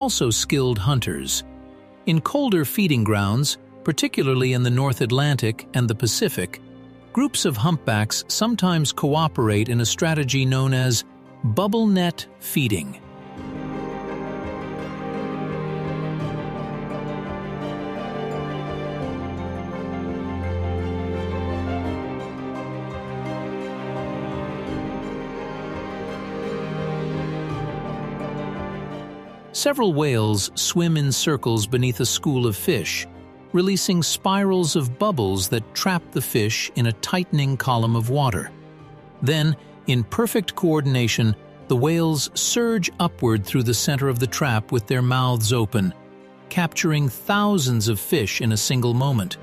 also skilled hunters. In colder feeding grounds, particularly in the North Atlantic and the Pacific, groups of humpbacks sometimes cooperate in a strategy known as bubble net feeding. Several whales swim in circles beneath a school of fish, releasing spirals of bubbles that trap the fish in a tightening column of water. Then, in perfect coordination, the whales surge upward through the center of the trap with their mouths open, capturing thousands of fish in a single moment.